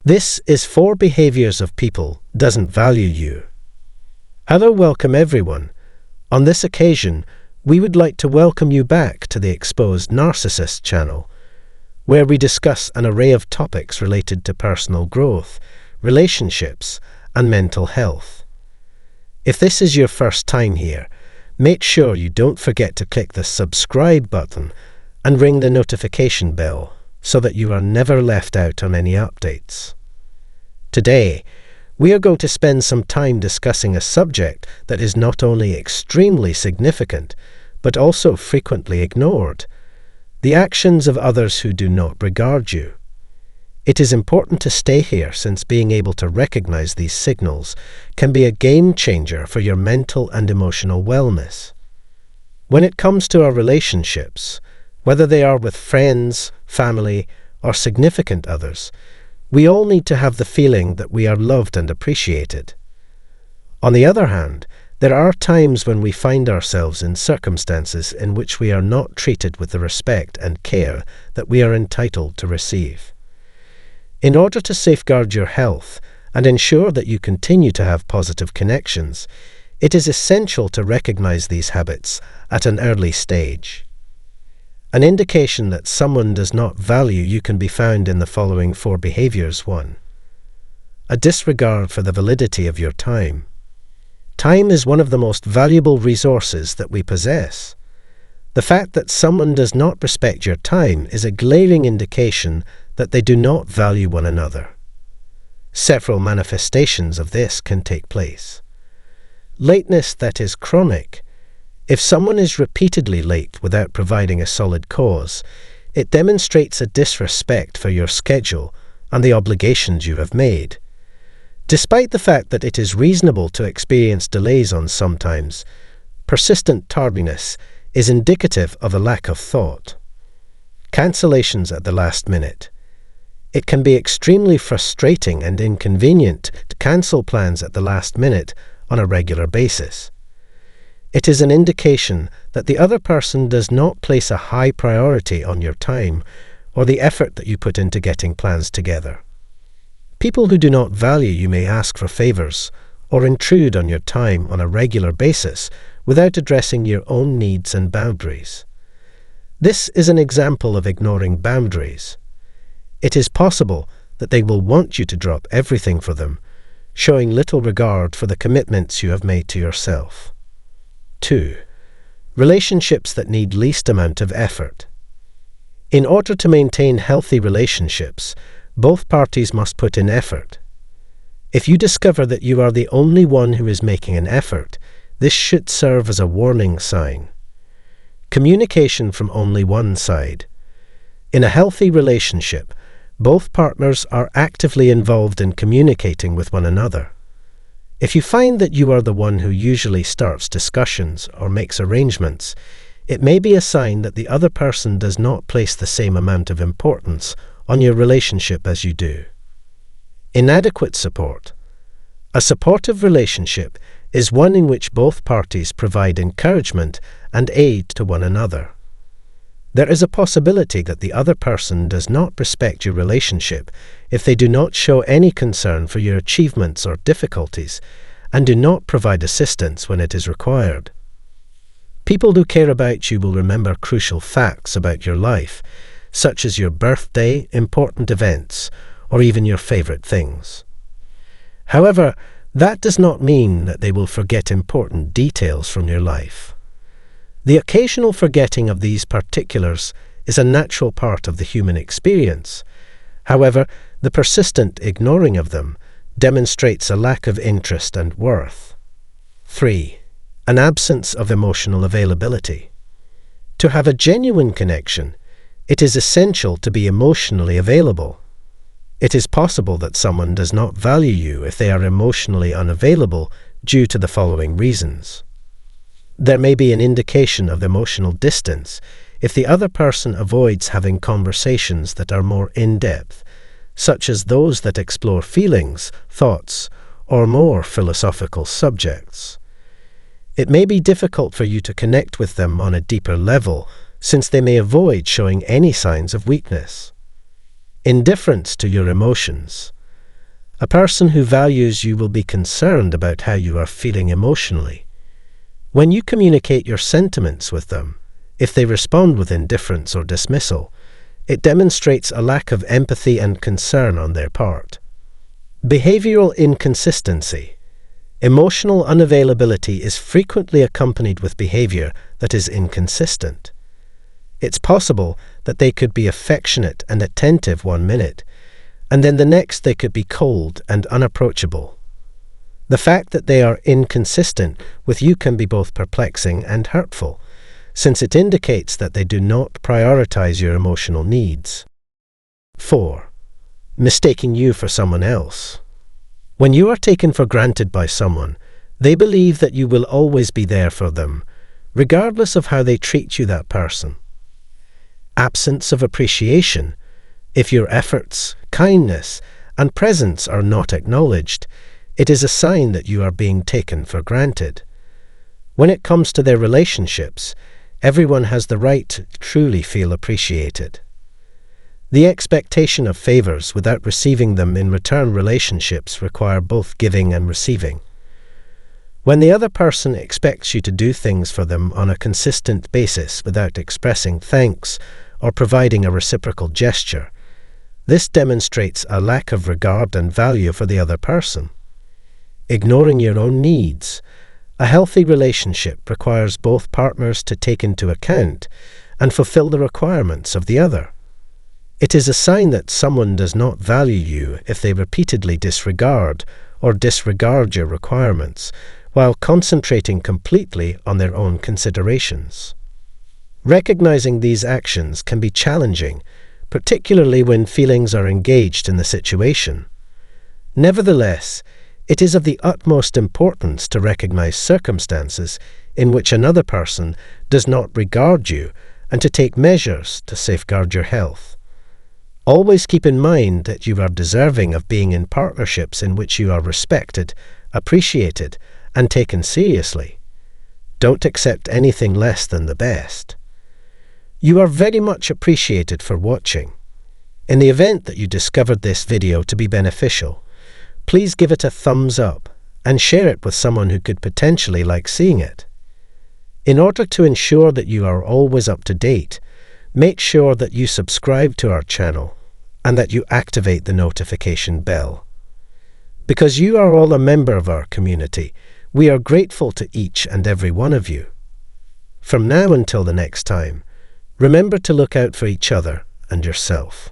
This is 4 behaviors of people doesn't value you. Hello, welcome everyone. On this occasion, we would like to welcome you back to the Exposed Narcissist channel, where we discuss an array of topics related to personal growth, relationships, and mental health. If this is your first time here, make sure you don't forget to click the subscribe button and ring the notification bell so that you are never left out on any updates. Today, we are going to spend some time discussing a subject that is not only extremely significant, but also frequently ignored: the actions of others who do not regard you. It is important to stay here, since being able to recognize these signals can be a game changer for your mental and emotional wellness. When it comes to our relationships, whether they are with friends, family, or significant others, we all need to have the feeling that we are loved and appreciated. On the other hand, there are times when we find ourselves in circumstances in which we are not treated with the respect and care that we are entitled to receive. In order to safeguard your health and ensure that you continue to have positive connections, it is essential to recognize these habits at an early stage. An indication that someone does not value you can be found in the following 4 behaviors. 1. A disregard for the validity of your time. Time is one of the most valuable resources that we possess. The fact that someone does not respect your time is a glaring indication that they do not value one another. Several manifestations of this can take place. Lateness that is chronic. If someone is repeatedly late without providing a solid cause, it demonstrates a disrespect for your schedule and the obligations you have made. Despite the fact that it is reasonable to experience delays on sometimes, persistent tardiness is indicative of a lack of thought. Cancellations at the last minute. It can be extremely frustrating and inconvenient to cancel plans at the last minute on a regular basis. It is an indication that the other person does not place a high priority on your time or the effort that you put into getting plans together. People who do not value you may ask for favors or intrude on your time on a regular basis without addressing your own needs and boundaries. This is an example of ignoring boundaries. It is possible that they will want you to drop everything for them, showing little regard for the commitments you have made to yourself. 2. Relationships that need least amount of effort. In order to maintain healthy relationships, both parties must put in effort. If you discover that you are the only one who is making an effort, this should serve as a warning sign. Communication from only one side. In a healthy relationship, both partners are actively involved in communicating with one another. If you find that you are the one who usually starts discussions or makes arrangements, it may be a sign that the other person does not place the same amount of importance on your relationship as you do. Inadequate support. A supportive relationship is one in which both parties provide encouragement and aid to one another. There is a possibility that the other person does not respect your relationship if they do not show any concern for your achievements or difficulties and do not provide assistance when it is required. People who care about you will remember crucial facts about your life, such as your birthday, important events, or even your favorite things. However, that does not mean that they will forget important details from your life. The occasional forgetting of these particulars is a natural part of the human experience. However, the persistent ignoring of them demonstrates a lack of interest and worth. 3. An absence of emotional availability. To have a genuine connection, it is essential to be emotionally available. It is possible that someone does not value you if they are emotionally unavailable due to the following reasons. There may be an indication of emotional distance if the other person avoids having conversations that are more in-depth, such as those that explore feelings, thoughts, or more philosophical subjects. It may be difficult for you to connect with them on a deeper level, since they may avoid showing any signs of weakness. Indifference to your emotions. A person who values you will be concerned about how you are feeling emotionally. When you communicate your sentiments with them, if they respond with indifference or dismissal, it demonstrates a lack of empathy and concern on their part. Behavioral inconsistency. Emotional unavailability is frequently accompanied with behavior that is inconsistent. It's possible that they could be affectionate and attentive one minute, and then the next they could be cold and unapproachable. The fact that they are inconsistent with you can be both perplexing and hurtful, since it indicates that they do not prioritize your emotional needs. 4. Mistaking you for someone else. When you are taken for granted by someone, they believe that you will always be there for them, regardless of how they treat you, that person. Absence of appreciation. If your efforts, kindness, and presence are not acknowledged, it is a sign that you are being taken for granted. When it comes to their relationships, everyone has the right to truly feel appreciated. The expectation of favors without receiving them in return relationships require both giving and receiving. When the other person expects you to do things for them on a consistent basis without expressing thanks or providing a reciprocal gesture, this demonstrates a lack of regard and value for the other person. Ignoring your own needs. A healthy relationship requires both partners to take into account and fulfill the requirements of the other. It is a sign that someone does not value you if they repeatedly disregard your requirements while concentrating completely on their own considerations. Recognizing these actions can be challenging, particularly when feelings are engaged in the situation. Nevertheless, it is of the utmost importance to recognize circumstances in which another person does not regard you and to take measures to safeguard your health. Always keep in mind that you are deserving of being in partnerships in which you are respected, appreciated, and taken seriously. Don't accept anything less than the best. You are very much appreciated for watching. In the event that you discovered this video to be beneficial, please give it a thumbs up and share it with someone who could potentially like seeing it. In order to ensure that you are always up to date, make sure that you subscribe to our channel and that you activate the notification bell. Because you are all a member of our community, we are grateful to each and every one of you. From now until the next time, remember to look out for each other and yourself.